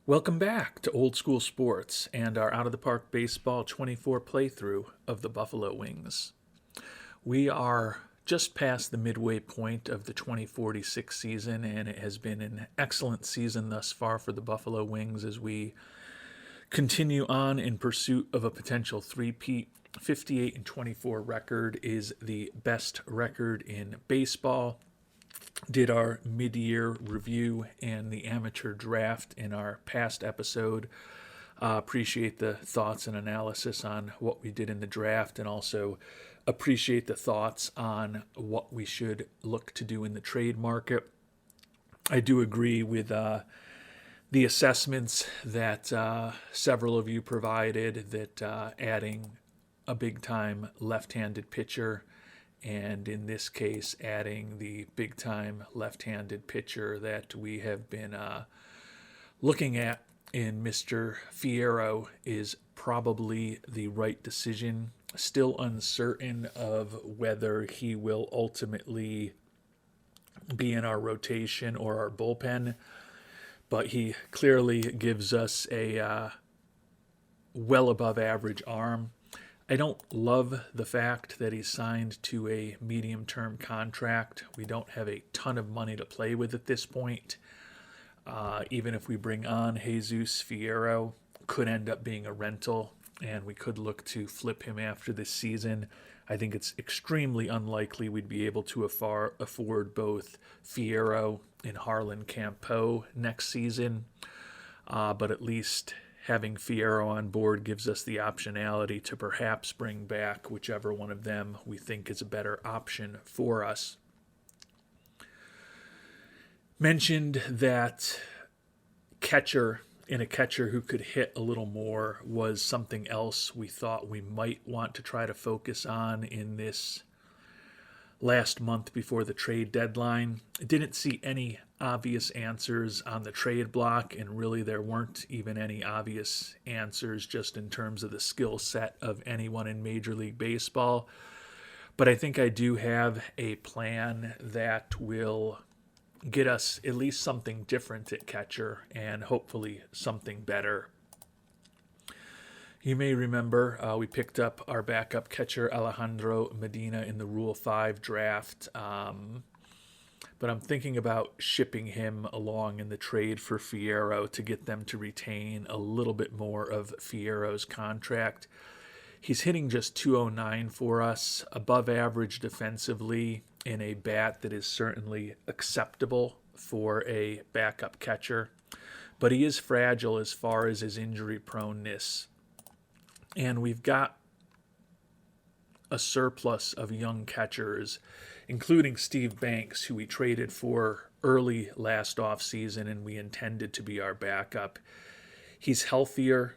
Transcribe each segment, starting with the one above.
Welcome back to Old School Sports and our Out of the Park Baseball 24 playthrough of the Buffalo Wings. We are just past the midway point of the 2046 season, and it has been an excellent season thus far for the Buffalo Wings as we continue on in pursuit of a potential three-peat. 58-24 record is the best record in baseball. Did our mid-year review and the amateur draft in our past episode. Appreciate the thoughts and analysis on what we did in the draft, and also appreciate the thoughts on what we should look to do in the trade market. I do agree with the assessments that several of you provided that adding a big-time left-handed pitcher, and in this case, adding the big-time left-handed pitcher that we have been looking at in Mr. Fierro is probably the right decision. Still uncertain of whether he will ultimately be in our rotation or our bullpen, but he clearly gives us a well above average arm. I don't love the fact that he's signed to a medium-term contract. We don't have a ton of money to play with at this point. Even if we bring on Jesus Fierro, could end up being a rental, and we could look to flip him after this season. I think it's extremely unlikely we'd be able to afford both Fierro and Harlan Campeau next season, but at least having Fierro on board gives us the optionality to perhaps bring back whichever one of them we think is a better option for us. Mentioned that a catcher who could hit a little more was something else we thought we might want to try to focus on in this last month before the trade deadline. Didn't see any obvious answers on the trade block, and really there weren't even any obvious answers just in terms of the skill set of anyone in Major League Baseball. But I think I do have a plan that will get us at least something different at catcher and hopefully something better. You may remember we picked up our backup catcher Alejandro Medina in the Rule 5 draft, but I'm thinking about shipping him along in the trade for Fierro to get them to retain a little bit more of Fierro's contract. He's hitting just 209 for us, above average defensively, in a bat that is certainly acceptable for a backup catcher, but he is fragile as far as his injury proneness. And we've got a surplus of young catchers, including Steve Banks, who we traded for early last offseason and we intended to be our backup. He's healthier,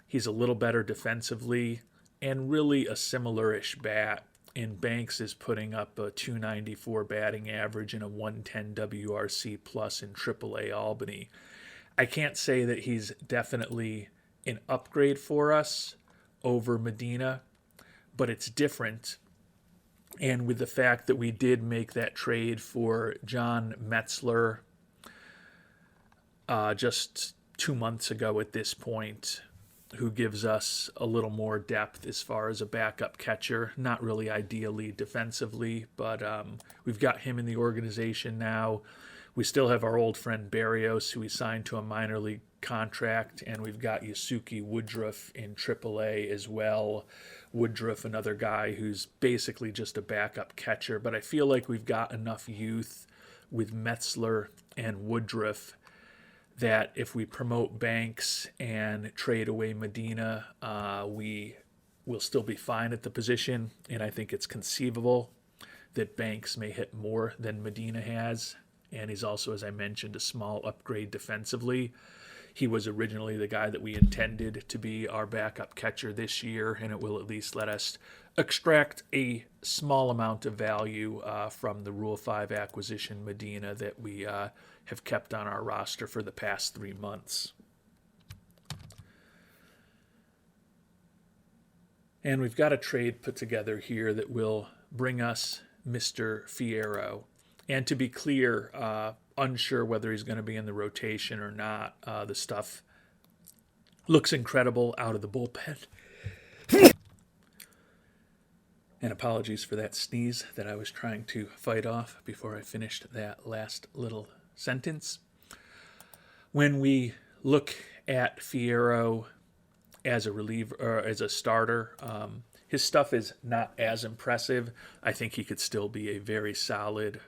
he's a little better defensively, and really a similar-ish bat. And Banks is putting up a 294 batting average and a 110 WRC plus in AAA Albany. I can't say that he's definitely an upgrade for us over Medina, but it's different. And with the fact that we did make that trade for John Metzler just 2 months ago at this point, who gives us a little more depth as far as a backup catcher, not really ideally defensively, but we've got him in the organization now. We still have our old friend Barrios, who we signed to a minor league contract, and we've got Yasuki Woodruff in AAA as well. Woodruff, another guy who's basically just a backup catcher, but I feel like we've got enough youth with Metzler and Woodruff that if we promote Banks and trade away Medina, we will still be fine at the position, and I think it's conceivable that Banks may hit more than Medina has. And he's also, as I mentioned, a small upgrade defensively. He was originally the guy that we intended to be our backup catcher this year, and it will at least let us extract a small amount of value from the Rule 5 acquisition Medina that we have kept on our roster for the past 3 months. And we've got a trade put together here that will bring us Mr. Fierro. And to be clear, unsure whether he's going to be in the rotation or not. The stuff looks incredible out of the bullpen. And apologies for that sneeze that I was trying to fight off before I finished that last little sentence. When we look at Fierro as a reliever or as a starter, his stuff is not as impressive. I think he could still be a very solid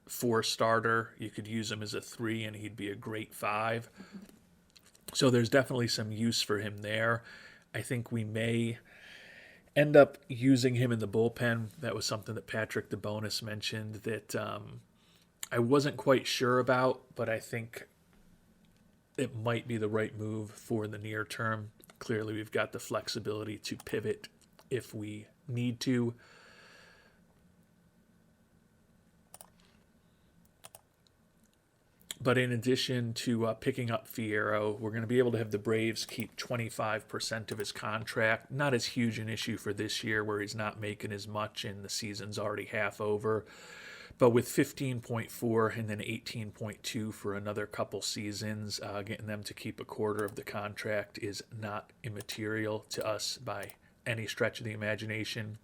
4 starter. You could use him as a 3 and he'd be a great 5. So there's definitely some use for him there. I think we may end up using him in the bullpen. That was something that Patrick DeBonis mentioned that I wasn't quite sure about, but I think it might be the right move for the near term. Clearly, we've got the flexibility to pivot if we need to. But in addition to picking up Fierro, we're going to be able to have the Braves keep 25% of his contract. Not as huge an issue for this year where he's not making as much and the season's already half over. But with 15.4 and then 18.2 for another couple seasons, getting them to keep a quarter of the contract is not immaterial to us by any stretch of the imagination.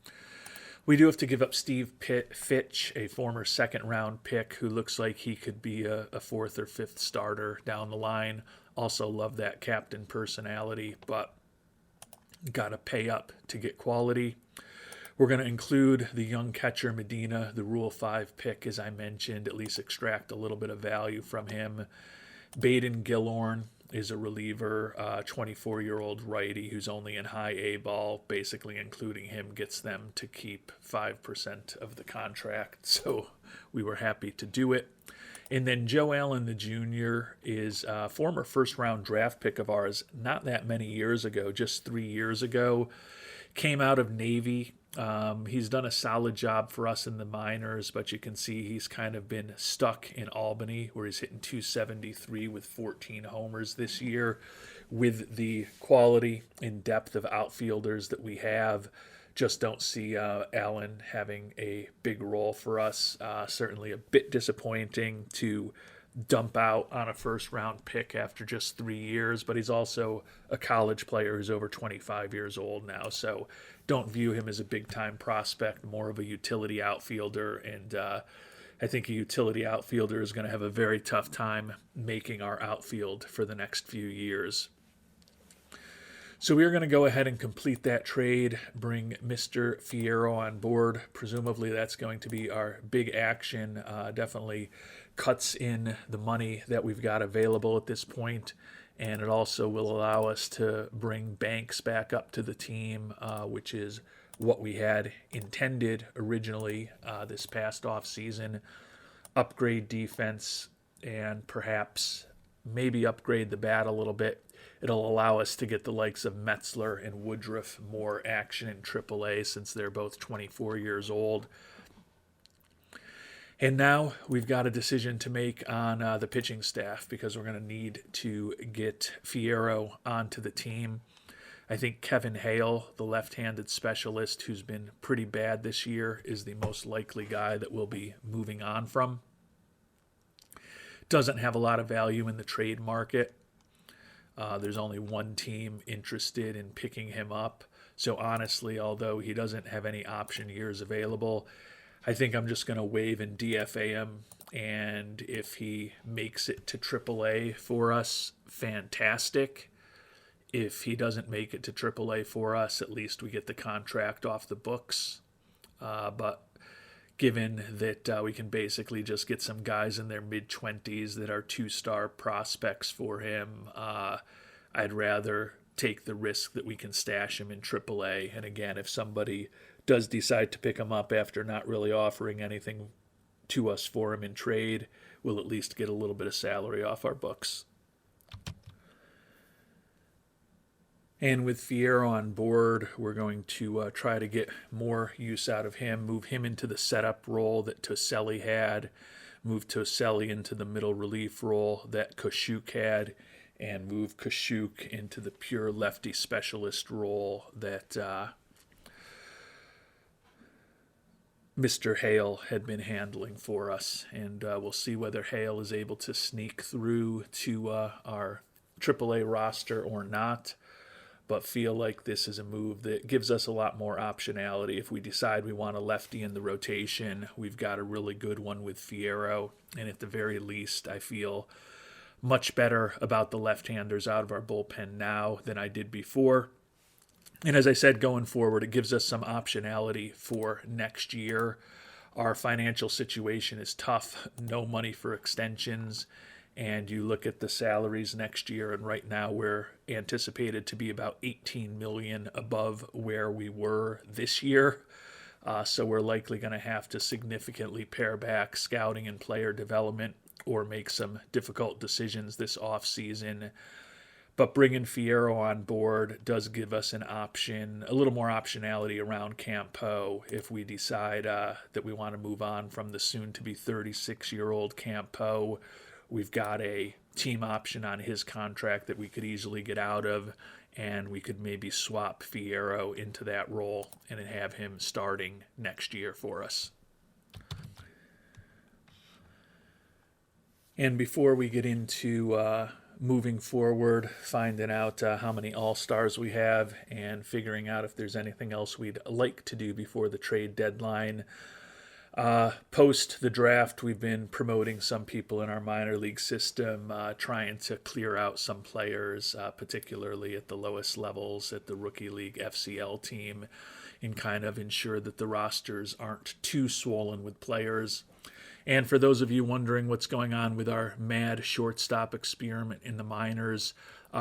We do have to give up Steve Fitch, a former second-round pick who looks like he could be a 4th or 5th starter down the line. Also love that captain personality, but got to pay up to get quality. We're going to include the young catcher Medina, the Rule 5 pick, as I mentioned, at least extract a little bit of value from him. Baden Gillorn is a reliever, 24-year-old righty who's only in high A ball. Basically, including him gets them to keep 5% of the contract. So we were happy to do it. And then Joe Allen, the junior, is a former first-round draft pick of ours not that many years ago, just 3 years ago. Came out of Navy. He's done a solid job for us in the minors, but you can see he's kind of been stuck in Albany where he's hitting 273 with 14 homers this year. With the quality and depth of outfielders that we have, just don't see Allen having a big role for us. Certainly a bit disappointing to dump out on a first-round pick after just 3 years, but he's also a college player who's over 25 years old now, so don't view him as a big-time prospect, more of a utility outfielder, and I think a utility outfielder is going to have a very tough time making our outfield for the next few years. So we are going to go ahead and complete that trade, bring Mr. Fierro on board. Presumably that's going to be our big action. Definitely cuts in the money that we've got available at this point, and it also will allow us to bring Banks back up to the team, which is what we had intended originally this past off season. Upgrade defense and perhaps maybe upgrade the bat a little bit. It'll allow us to get the likes of Metzler and Woodruff more action in AAA since they're both 24 years old. And now we've got a decision to make on the pitching staff because we're going to need to get Fierro onto the team. I think Kevin Hale, the left-handed specialist who's been pretty bad this year, is the most likely guy that we'll be moving on from. Doesn't have a lot of value in the trade market. There's only one team interested in picking him up. So honestly, although he doesn't have any option years available, I think I'm just going to waive and DFA him. And if he makes it to AAA for us, fantastic. If he doesn't make it to AAA for us, at least we get the contract off the books. But given that we can basically just get some guys in their mid-20s that are 2-star prospects for him, I'd rather take the risk that we can stash him in AAA. And again, if somebody does decide to pick him up after not really offering anything to us for him in trade, we'll at least get a little bit of salary off our books. And with Fierro on board, we're going to try to get more use out of him, move him into the setup role that Toselli had, move Toselli into the middle relief role that Kashuk had, and move Kashuk into the pure lefty specialist role that Mr. Hale had been handling for us. And we'll see whether Hale is able to sneak through to our AAA roster or not. But feel like this is a move that gives us a lot more optionality. If we decide we want a lefty in the rotation, we've got a really good one with Fierro. And at the very least, I feel much better about the left-handers out of our bullpen now than I did before. And as I said, going forward, it gives us some optionality for next year. Our financial situation is tough, no money for extensions. And you look at the salaries next year, and right now we're anticipated to be about $18 million above where we were this year. So we're likely going to have to significantly pare back scouting and player development or make some difficult decisions this offseason. But bringing Fierro on board does give us an option, a little more optionality around Campeau if we decide that we want to move on from the soon-to-be 36-year-old Campeau. We've got a team option on his contract that we could easily get out of, and we could maybe swap Fierro into that role and have him starting next year for us. And before we get into moving forward, finding out how many All-Stars we have, and figuring out if there's anything else we'd like to do before the trade deadline, post the draft, we've been promoting some people in our minor league system, trying to clear out some players, particularly at the lowest levels at the Rookie League FCL team, and kind of ensure that the rosters aren't too swollen with players. And for those of you wondering what's going on with our mad shortstop experiment in the minors,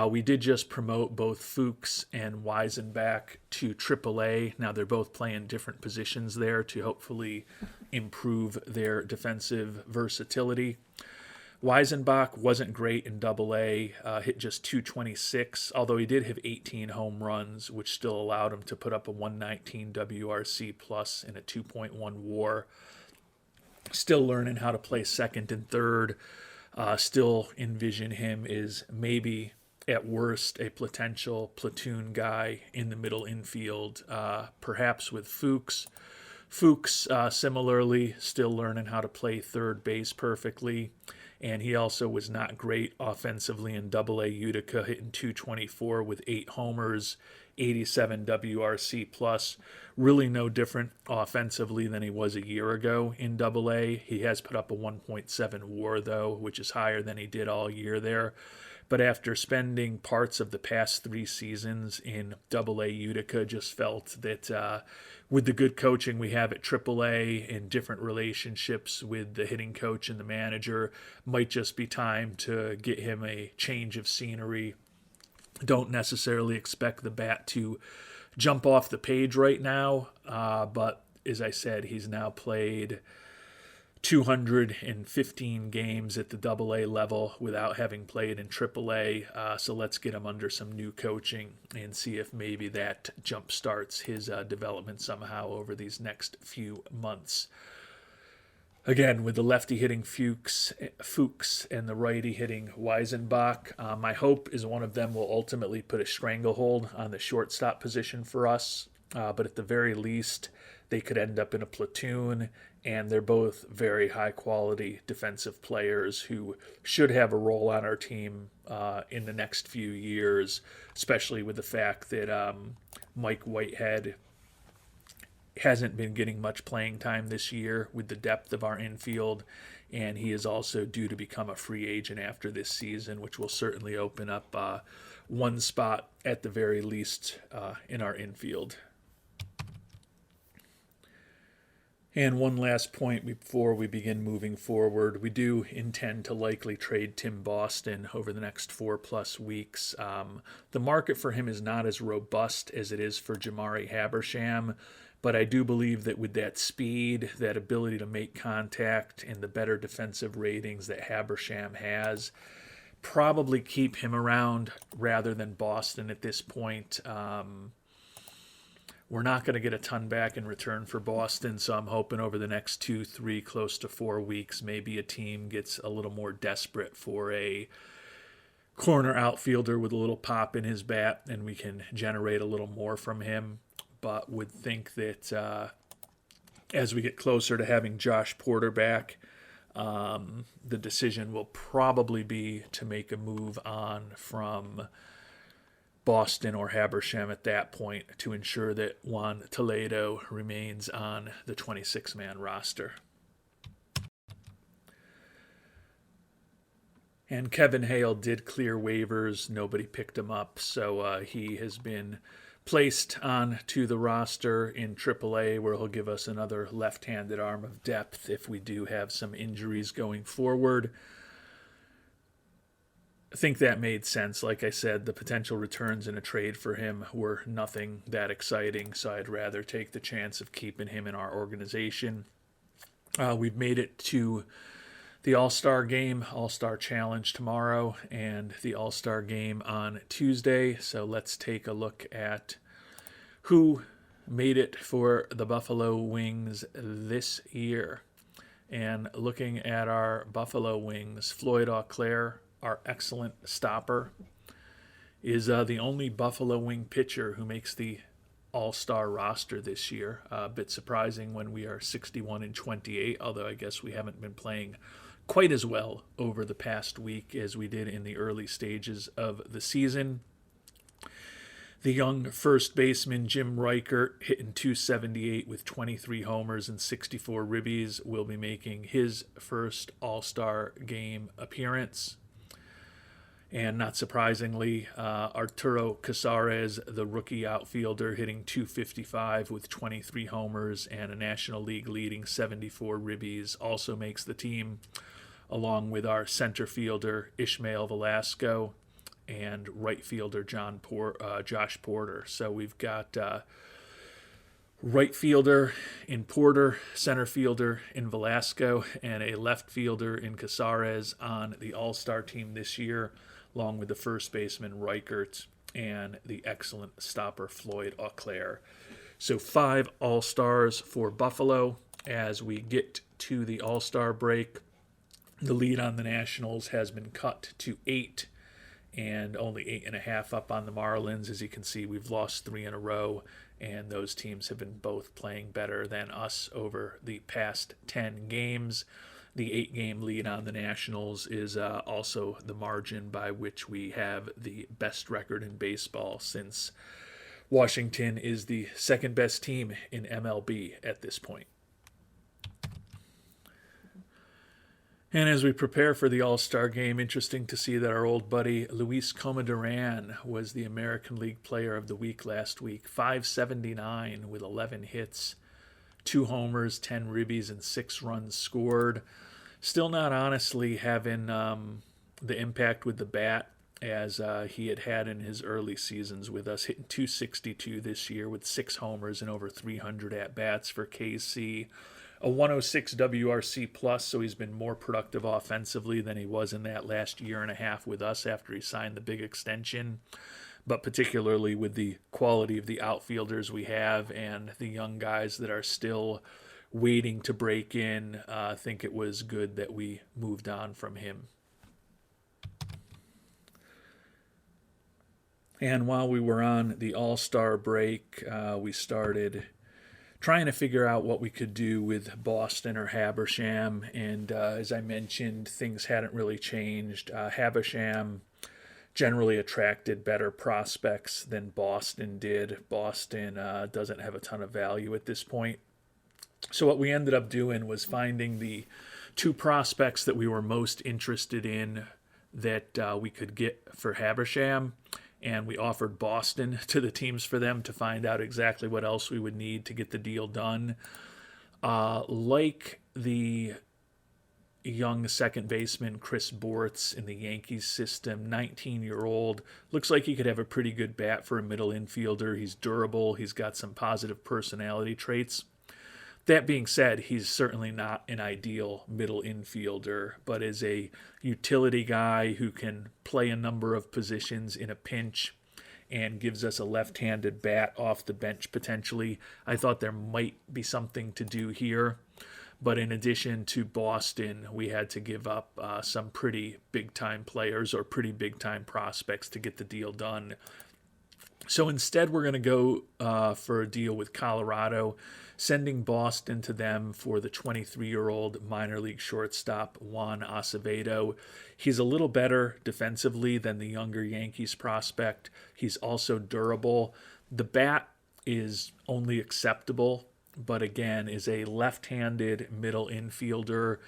we did just promote both Fuchs and Weisenbach to AAA. Now they're both playing different positions there to hopefully improve their defensive versatility. Weisenbach wasn't great in AA, hit just 226, although he did have 18 home runs, which still allowed him to put up a 119 WRC plus and a 2.1 WAR. Still learning how to play second and third. Still envision him as maybe at worst a potential platoon guy in the middle infield, perhaps with Fuchs. Fuchs, similarly, still learning how to play third base perfectly. And he also was not great offensively in AA Utica, hitting 224 with 8 homers, 87 WRC plus. Really no different offensively than he was a year ago in AA. He has put up a 1.7 WAR, though, which is higher than he did all year there. But after spending parts of the past 3 seasons in AA Utica, just felt that with the good coaching we have at AAA and different relationships with the hitting coach and the manager, might just be time to get him a change of scenery. Don't necessarily expect the bat to jump off the page right now, but as I said, he's now played 215 games at the AA level without having played in AAA. So let's get him under some new coaching and see if maybe that jump starts his development somehow over these next few months. Again, with the lefty hitting Fuchs and the righty hitting Weisenbach, my hope is one of them will ultimately put a stranglehold on the shortstop position for us. But at the very least, they could end up in a platoon, and they're both very high-quality defensive players who should have a role on our team in the next few years, especially with the fact that Mike Whitehead hasn't been getting much playing time this year with the depth of our infield, and he is also due to become a free agent after this season, which will certainly open up one spot at the very least in our infield. And one last point before we begin moving forward. We do intend to likely trade Tim Boston over the next 4+ weeks. The market for him is not as robust as it is for Jamari Habersham, but I do believe that with that speed, that ability to make contact, and the better defensive ratings that Habersham has, probably keep him around rather than Boston at this point. We're not going to get a ton back in return for Boston, so I'm hoping over the next 2, 3, close to 4 weeks, maybe a team gets a little more desperate for a corner outfielder with a little pop in his bat, and we can generate a little more from him. But would think that as we get closer to having Josh Porter back, the decision will probably be to make a move on from Boston or Habersham at that point to ensure that Juan Toledo remains on the 26-man roster. And Kevin Hale did clear waivers. Nobody picked him up, so he has been placed on to the roster in AAA, where he'll give us another left-handed arm of depth if we do have some injuries going forward. I think that made sense. Like I said, the potential returns in a trade for him were nothing that exciting, so I'd rather take the chance of keeping him in our organization. We've made it to the All-Star Game, All-Star Challenge tomorrow, and the All-Star Game on Tuesday. So let's take a look at who made it for the Buffalo Wings this year. And looking at our Buffalo Wings, Floyd Auclair, our excellent stopper, is the only Buffalo Wing pitcher who makes the All-Star roster this year. A bit surprising when we are 61-28, although I guess we haven't been playing quite as well over the past week as we did in the early stages of the season. The young first baseman Jim Reichert, hitting .278 with 23 homers and 64 ribbies, will be making his first All-Star Game appearance. And not surprisingly, Arturo Casares, the rookie outfielder, hitting .255 with 23 homers and a National League leading 74 ribbies, also makes the team, along with our center fielder Ishmael Velasco and right fielder Josh Porter. So we've got right fielder in Porter, center fielder in Velasco, and a left fielder in Casares on the All-Star team this year, along with the first baseman Reichert and the excellent stopper Floyd Auclair. So 5 All-Stars for Buffalo. As we get to the All-Star break, the lead on the Nationals has been cut to 8 and only 8.5 up on the Marlins. As you can see, we've lost 3 in a row, and those teams have been both playing better than us over the past 10 games. The 8-game lead on the Nationals is also the margin by which we have the best record in baseball, since Washington is the second best team in MLB at this point. And as we prepare for the All-Star Game, interesting to see that our old buddy Luis Comadran was the American League Player of the Week last week. .579 with 11 hits, 2 homers, 10 ribbies, and 6 runs scored. Still not honestly having the impact with the bat as he had in his early seasons with us, hitting .262 this year with 6 homers and over 300 at-bats for KC. A 106 WRC plus, so he's been more productive offensively than he was in that last year and a half with us after he signed the big extension. But particularly with the quality of the outfielders we have and the young guys that are still waiting to break in, I think it was good that we moved on from him. And while we were on the All-Star break, we started trying to figure out what we could do with Boston or Habersham. And as I mentioned, things hadn't really changed. Habersham generally attracted better prospects than Boston did. Boston doesn't have a ton of value at this point. So what we ended up doing was finding the 2 prospects that we were most interested in that we could get for Habersham, and we offered Boston to the teams for them to find out exactly what else we would need to get the deal done. Like the young second baseman Chris Bortz in the Yankees system, 19-year-old, looks like he could have a pretty good bat for a middle infielder. He's durable. He's got some positive personality traits. That being said, he's certainly not an ideal middle infielder, but is a utility guy who can play a number of positions in a pinch and gives us a left-handed bat off the bench potentially. I thought there might be something to do here, but in addition to Boston, we had to give up some pretty big-time players or pretty big-time prospects to get the deal done. So instead, we're going to go for a deal with Colorado, sending Boston to them for the 23-year-old minor league shortstop Juan Acevedo. He's a little better defensively than the younger Yankees prospect. He's also durable. The bat is only acceptable, but again, is a left-handed middle infielder.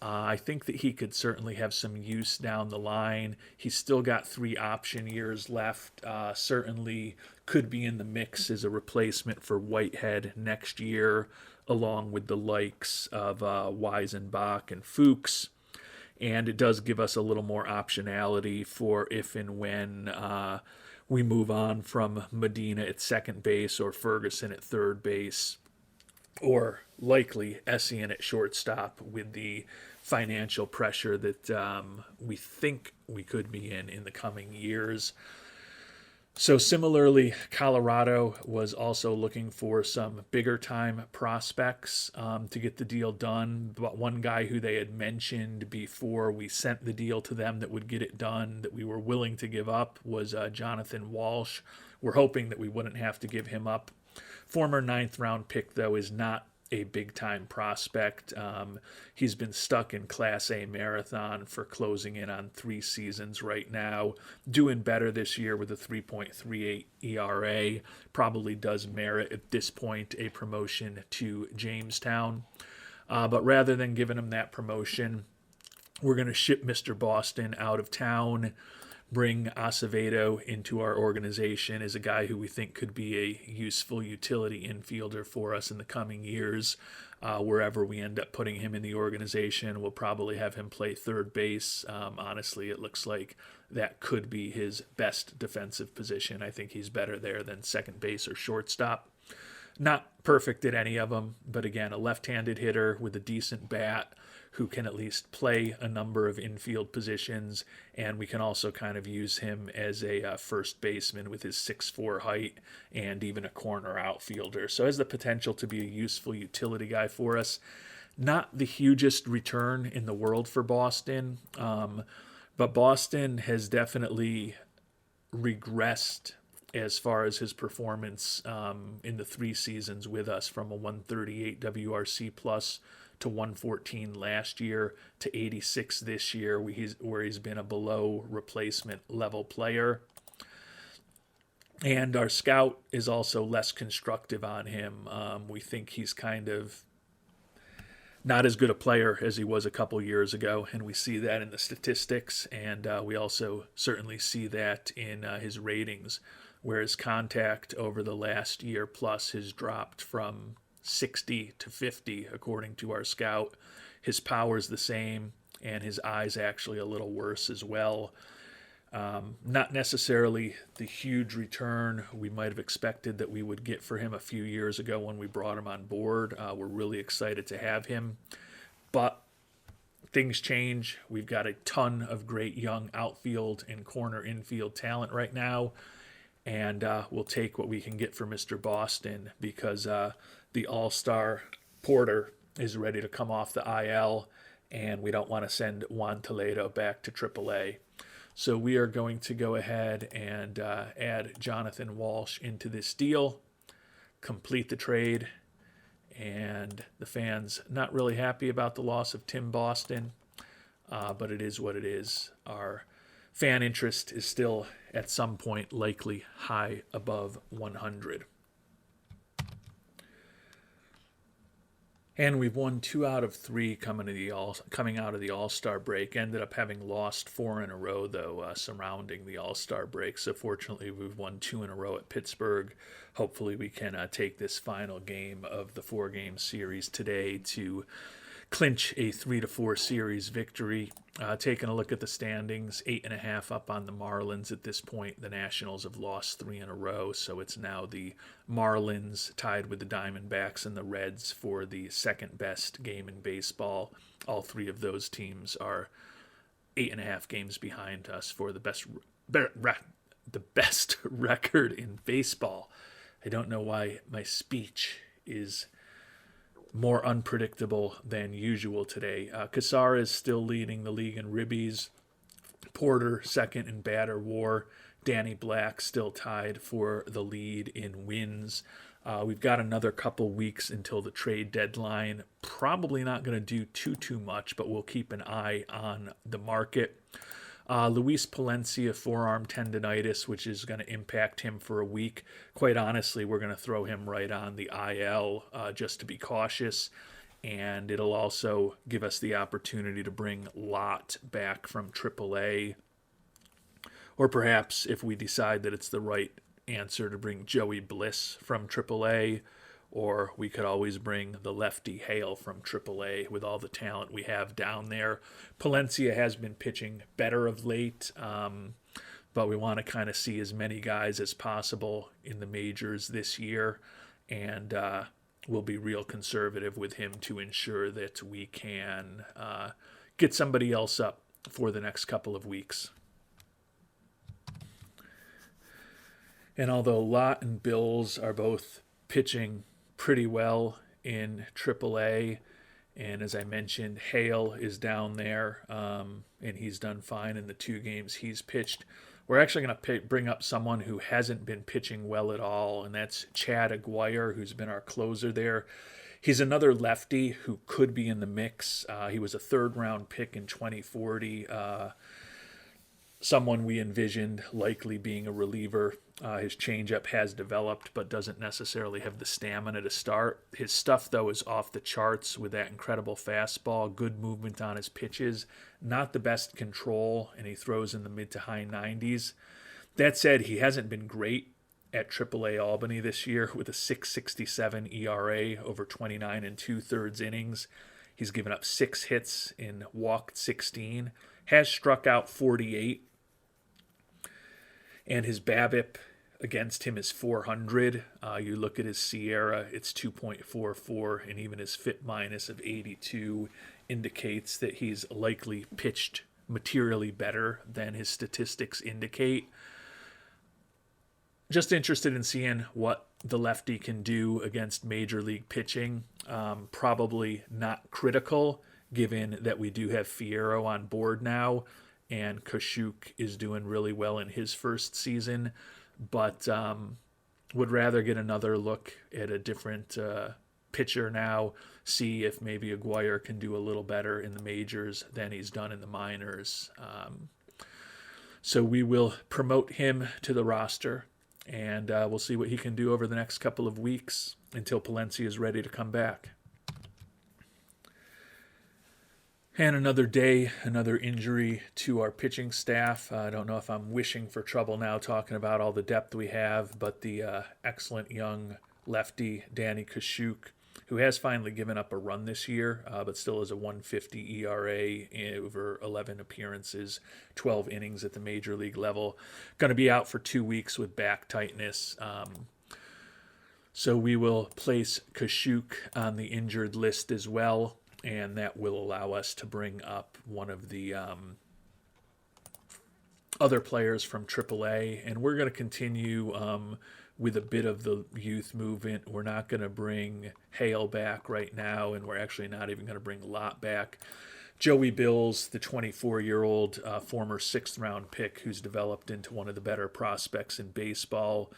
I think that he could certainly have some use down the line. He's still got 3 option years left. Certainly could be in the mix as a replacement for Whitehead next year, along with the likes of Weisenbach and Fuchs. And it does give us a little more optionality for if and when we move on from Medina at second base or Ferguson at third base, or likely Essien at shortstop with the financial pressure that we think we could be in the coming years. So similarly, Colorado was also looking for some bigger time prospects to get the deal done. But one guy who they had mentioned before we sent the deal to them that would get it done, that we were willing to give up, was Jonathan Walsh. We're hoping that we wouldn't have to give him up. Former 9th round pick, though, is not a big-time prospect. He's been stuck in Class A Marathon for closing in on 3 seasons right now. Doing better this year with a 3.38 ERA. Probably does merit at this point a promotion to Jamestown. But rather than giving him that promotion, we're going to ship Mr. Boston out of town, bring Acevedo into our organization as a guy who we think could be a useful utility infielder for us in the coming years. Wherever we end up putting him in the organization, we'll probably have him play third base. Honestly, it looks like that could be his best defensive position. I think he's better there than second base or shortstop. Not perfect at any of them, but again, a left-handed hitter with a decent bat who can at least play a number of infield positions, and we can also kind of use him as a first baseman with his 6'4" height and even a corner outfielder. So has the potential to be a useful utility guy for us. Not the hugest return in the world for Boston, but Boston has definitely regressed as far as his performance in the 3 seasons with us, from a 138 WRC plus to 114 last year to 86 this year, where he's been a below replacement level player. And our scout is also less constructive on him. We think he's kind of not as good a player as he was a couple years ago, and we see that in the statistics, and we also certainly see that in his ratings, where his contact over the last year plus has dropped from 60 to 50 according to our scout. His power's the same, and his eye's actually a little worse as well. Not necessarily the huge return we might have expected that we would get for him a few years ago when we brought him on board. We're really excited to have him, but things change. We've got a ton of great young outfield and corner infield talent right now, and we'll take what we can get for Mr. Boston, because the all-star Porter is ready to come off the IL, and we don't want to send Juan Toledo back to AAA. So we are going to go ahead and add Jonathan Walsh into this deal, complete the trade, and the fans not really happy about the loss of Tim Boston, but it is what it is. Our fan interest is still at some point likely high above 100. And we've won 2 out of 3 coming out of the All-Star break. Ended up having lost 4 in a row, though, surrounding the All-Star break. So fortunately, we've won 2 in a row at Pittsburgh. Hopefully, we can take this final game of the 4-game series today to clinch a 3-4 series victory. Taking a look at the standings, 8.5 up on the Marlins at this point. The Nationals have lost 3 in a row, so it's now the Marlins tied with the Diamondbacks and the Reds for the second best game in baseball. All 3 of those teams are 8.5 games behind us for the best record in baseball. I don't know why my speech is more unpredictable than usual today. Cassara is still leading the league in ribbies. Porter second in batter WAR. Danny Black still tied for the lead in wins. We've got another couple weeks until the trade deadline. Probably not going to do too much, but we'll keep an eye on the market. Luis Palencia, forearm tendonitis, which is going to impact him for a week. Quite honestly, we're going to throw him right on the IL just to be cautious. And it'll also give us the opportunity to bring Lott back from AAA. Or perhaps if we decide that it's the right answer, to bring Joey Bliss from AAA. Or we could always bring the lefty Hale from AAA with all the talent we have down there. Palencia has been pitching better of late, but we want to kind of see as many guys as possible in the majors this year, and we'll be real conservative with him to ensure that we can get somebody else up for the next couple of weeks. And although Lott and Bills are both pitching pretty well in AAA, and as I mentioned, Hale is down there, and he's done fine in the 2 games he's pitched. We're actually going to bring up someone who hasn't been pitching well at all, and that's Chad Aguirre, who's been our closer there. He's another lefty who could be in the mix. He was a 3rd-round pick in 2040. Someone we envisioned likely being a reliever. His changeup has developed, but doesn't necessarily have the stamina to start. His stuff, though, is off the charts with that incredible fastball, good movement on his pitches, not the best control, and he throws in the mid to high 90s. That said, he hasn't been great at AAA Albany this year with a 6.67 ERA over 29 2/3 innings. He's given up 6 hits and walked 16, has struck out 48. And his BABIP against him is 400. You look at his Sierra, it's 2.44, and even his FIP minus of 82 indicates that he's likely pitched materially better than his statistics indicate. Just interested in seeing what the lefty can do against major league pitching. Probably not critical, given that we do have Fierro on board now, and Kashuk is doing really well in his first season, but would rather get another look at a different pitcher now, see if maybe Aguirre can do a little better in the majors than he's done in the minors. So we will promote him to the roster, and we'll see what he can do over the next couple of weeks until Palencia is ready to come back. And another day, another injury to our pitching staff. I don't know if I'm wishing for trouble now talking about all the depth we have, but the excellent young lefty, Danny Kashuk, who has finally given up a run this year, but still has a 1.50 ERA over 11 appearances, 12 innings at the major league level. Going to be out for 2 weeks with back tightness. So we will place Kashuk on the injured list as well, and that will allow us to bring up one of the other players from AAA. And we're going to continue with a bit of the youth movement. We're not going to bring Hale back right now, and we're actually not even going to bring Lott back. Joey Bills, the 24-year-old former 6th-round pick who's developed into one of the better prospects in baseball,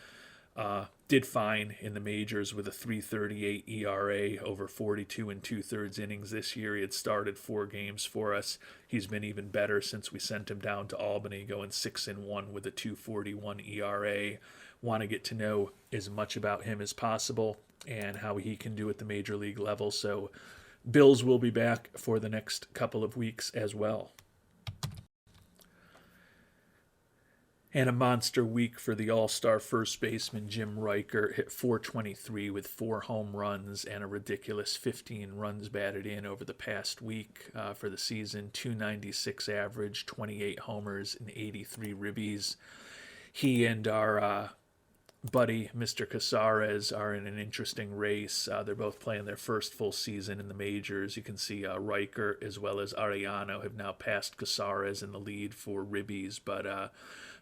did fine in the majors with a 3.38 ERA over 42 2/3 innings this year. He had started 4 games for us. He's been even better since we sent him down to Albany, going 6-1 with a 2.41 ERA. Want to get to know as much about him as possible and how he can do at the major league level. So Bills will be back for the next couple of weeks as well. And a monster week for the all-star first baseman Jim Riker. Hit .423 with 4 home runs and a ridiculous 15 runs batted in over the past week for the season. .296 average, 28 homers, and 83 ribbies. He and our buddy Mr. Casares are in an interesting race. They're both playing their first full season in the majors. You can see Riker as well as Arellano have now passed Casares in the lead for ribbies, but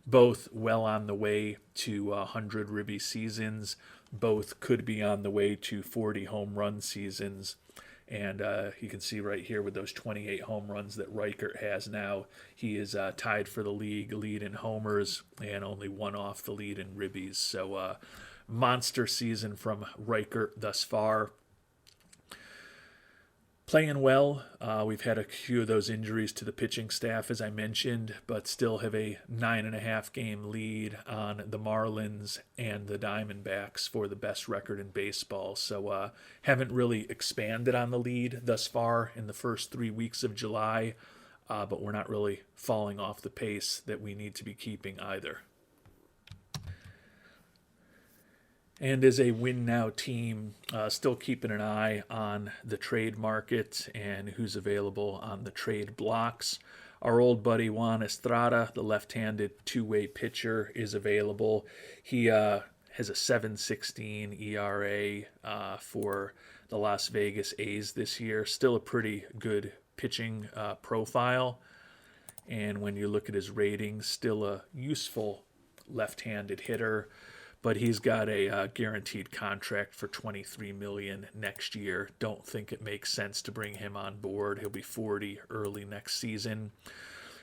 both well on the way to 100 ribby seasons. Both could be on the way to 40 home run seasons. And you can see right here with those 28 home runs that Reichert has now, he is tied for the league lead in homers and only one off the lead in ribbies. So monster season from Reichert thus far. Playing well. We've had a few of those injuries to the pitching staff, as I mentioned, but still have a 9.5 game lead on the Marlins and the Diamondbacks for the best record in baseball. So haven't really expanded on the lead thus far in the first 3 weeks of July, but we're not really falling off the pace that we need to be keeping either. And as a win now team, still keeping an eye on the trade market and who's available on the trade blocks. Our old buddy Juan Estrada, the left-handed two-way pitcher, is available. He has a 7.16 ERA for the Las Vegas A's this year. Still a pretty good pitching profile. And when you look at his ratings, still a useful left-handed hitter. But he's got a guaranteed contract for $23 million next year. Don't think it makes sense to bring him on board. He'll be 40 early next season.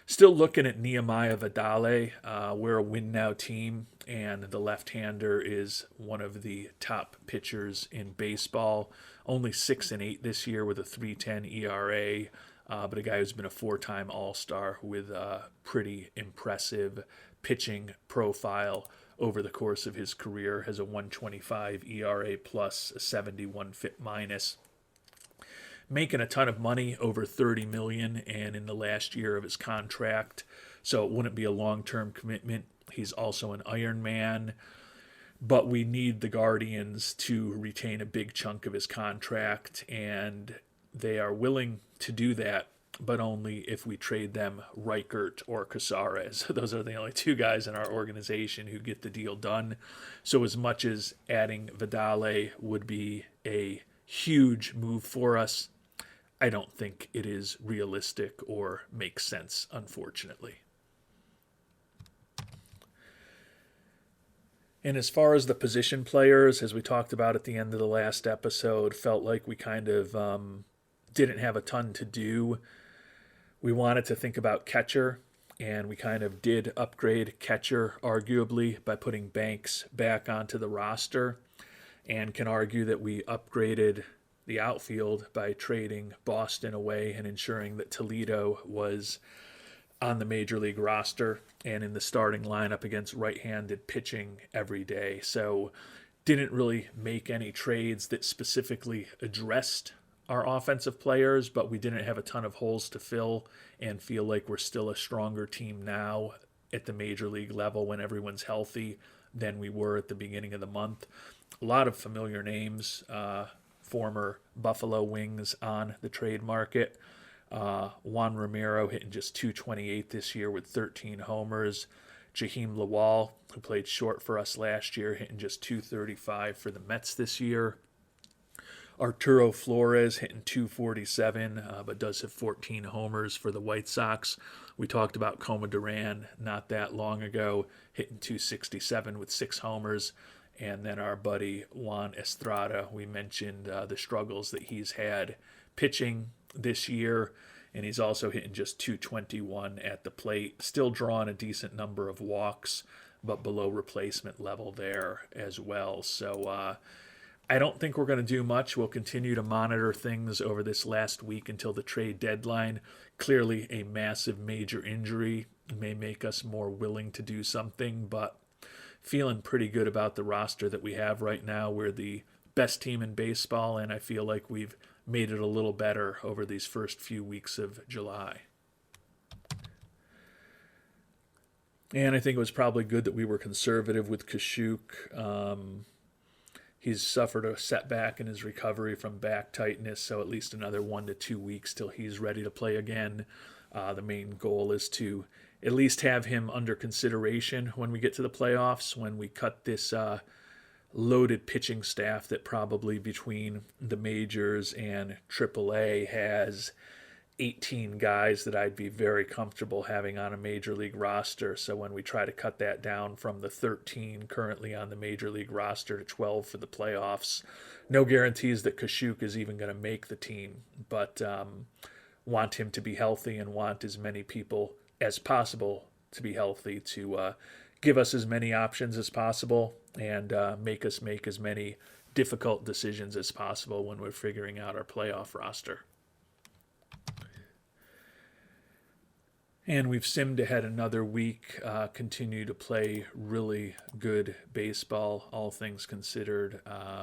Still looking at Nehemiah Vidale. We're a win now team, and the left-hander is one of the top pitchers in baseball. Only 6-8 this year with a 3.10 ERA. But a guy who's been a 4-time All-Star with a pretty impressive pitching profile over the course of his career, has a 1.25 ERA plus, a 71 FIP minus. Making a ton of money, over $30 million, and in the last year of his contract, so it wouldn't be a long-term commitment. He's also an Ironman, but we need the Guardians to retain a big chunk of his contract, and they are willing to do that, but only if we trade them Reichert or Casares. Those are the only two guys in our organization who get the deal done. So as much as adding Vidale would be a huge move for us, I don't think it is realistic or makes sense, unfortunately. And as far as the position players, as we talked about at the end of the last episode, felt like we kind of didn't have a ton to do. We wanted to think about catcher, and we kind of did upgrade catcher, arguably, by putting Banks back onto the roster, and can argue that we upgraded the outfield by trading Boston away and ensuring that Toledo was on the major league roster and in the starting lineup against right-handed pitching every day. So didn't really make any trades that specifically addressed our offensive players, but we didn't have a ton of holes to fill and feel like we're still a stronger team now at the major league level when everyone's healthy than we were at the beginning of the month. A lot of familiar names, former Buffalo Wings on the trade market. Juan Ramiro hitting just .228 this year with 13 homers. Jaheim Lawal, who played short for us last year, hitting just .235 for the Mets this year. Arturo Flores hitting .247, but does have 14 homers for the White Sox. We talked about Coma Duran not that long ago, hitting .267 with 6 homers. And then our buddy Juan Estrada, we mentioned the struggles that he's had pitching this year, and he's also hitting just .221 at the plate. Still drawing a decent number of walks, but below replacement level there as well. So I don't think we're going to do much. We'll continue to monitor things over this last week until the trade deadline. Clearly, a massive major injury may make us more willing to do something, but feeling pretty good about the roster that we have right now. We're the best team in baseball, and I feel like we've made it a little better over these first few weeks of July. And I think it was probably good that we were conservative with Kashuk. He's suffered a setback in his recovery from back tightness, so at least another 1 to 2 weeks till he's ready to play again. The main goal is to at least have him under consideration when we get to the playoffs, when we cut this loaded pitching staff that probably between the majors and AAA has 18 guys that I'd be very comfortable having on a major league roster. So when we try to cut that down from the 13 currently on the major league roster to 12 for the playoffs, no guarantees that Kashuk is even going to make the team, but want him to be healthy and want as many people as possible to be healthy to give us as many options as possible and make us make as many difficult decisions as possible when we're figuring out our playoff roster. And we've simmed ahead another week, continue to play really good baseball, all things considered.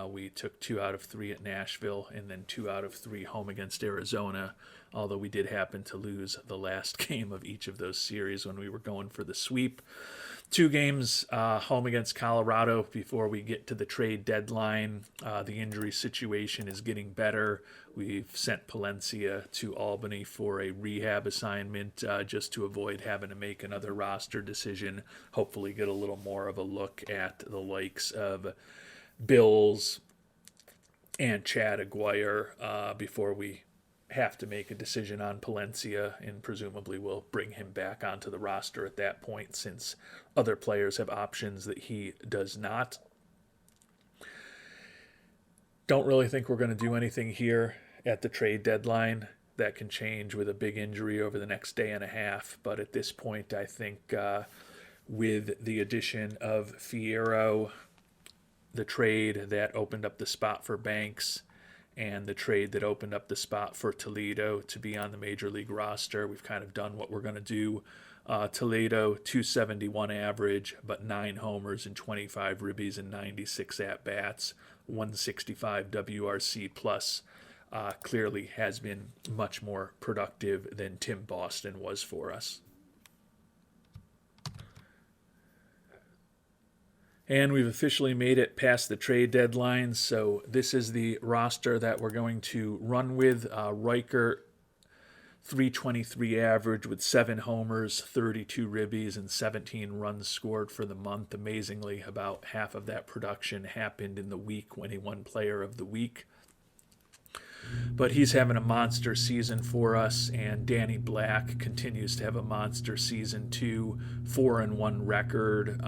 We took 2 out of 3 at Nashville and then 2 out of 3 home against Arizona, although we did happen to lose the last game of each of those series when we were going for the sweep. 2 games home against Colorado before we get to the trade deadline. The injury situation is getting better. We've sent Palencia to Albany for a rehab assignment just to avoid having to make another roster decision. Hopefully get a little more of a look at the likes of Bills and Chad Aguirre before we have to make a decision on Palencia, and presumably we'll bring him back onto the roster at that point since other players have options that he does not. Don't really think we're going to do anything here at the trade deadline. That can change with a big injury over the next day and a half, but at this point I think with the addition of Fierro, the trade that opened up the spot for Banks, and the trade that opened up the spot for Toledo to be on the major league roster, we've kind of done what we're going to do. Toledo, 271 average, but 9 homers and 25 ribbies and 96 at-bats, 165 WRC plus. Clearly has been much more productive than Tim Boston was for us. And we've officially made it past the trade deadline, so this is the roster that we're going to run with. Riker, 323 average with 7 homers, 32 ribbies, and 17 runs scored for the month. Amazingly, about half of that production happened in the week when he won Player of the Week. But he's having a monster season for us, and Danny Black continues to have a monster season too. 4-1 record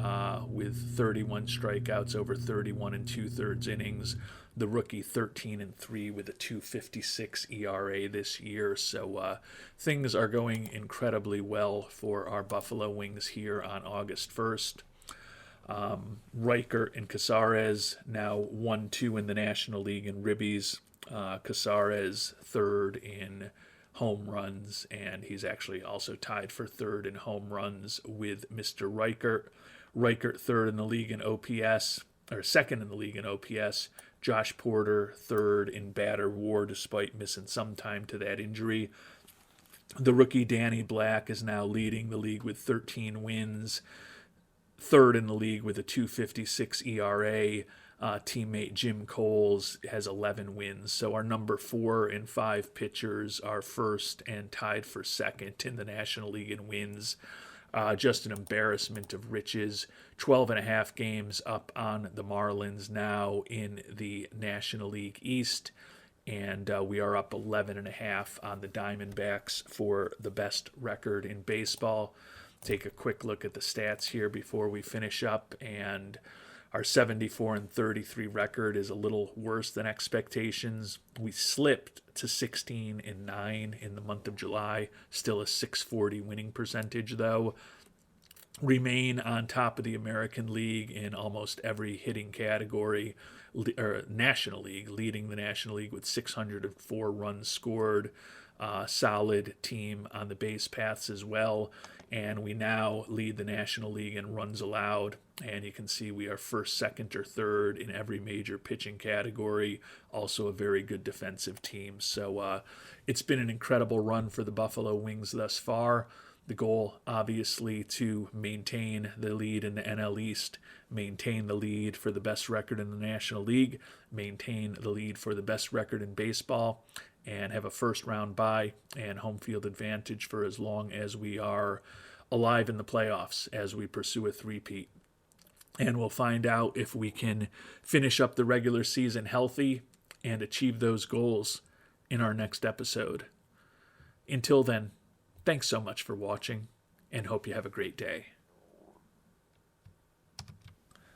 with 31 strikeouts over 31 2/3 innings. The rookie 13-3 with a 2.56 ERA this year. So things are going incredibly well for our Buffalo Wings here on August 1st. Riker and Casares now 1-2 in the National League in ribbies. Casares third in home runs, and he's actually also tied for third in home runs with Mr. Riker. Riker third in the league in OPS, or second in the league in OPS. Josh Porter third in batter WAR despite missing some time to that injury. The rookie Danny Black is now leading the league with 13 wins, third in the league with a 2.56 ERA. Teammate Jim Coles has 11 wins. So our number 4 and 5 pitchers are first and tied for second in the National League in wins. Just an embarrassment of riches. 12.5 games up on the Marlins now in the National League East. And we are up 11.5 on the Diamondbacks for the best record in baseball. Take a quick look at the stats here before we finish up, and our 74-33 record is a little worse than expectations. We slipped to 16-9 in the month of July, still a .640 winning percentage though. Remain on top of the American League in almost every hitting category, or National League, leading the National League with 604 runs scored. Solid team on the base paths as well. And we now lead the National League in runs allowed. And you can see we are first, second, or third in every major pitching category. Also a very good defensive team. So it's been an incredible run for the Buffalo Wings thus far. The goal, obviously, to maintain the lead in the NL East, maintain the lead for the best record in the National League, maintain the lead for the best record in baseball, and have a first-round bye and home field advantage for as long as we are alive in the playoffs as we pursue a three-peat. And we'll find out if we can finish up the regular season healthy and achieve those goals in our next episode. Until then, thanks so much for watching, and hope you have a great day.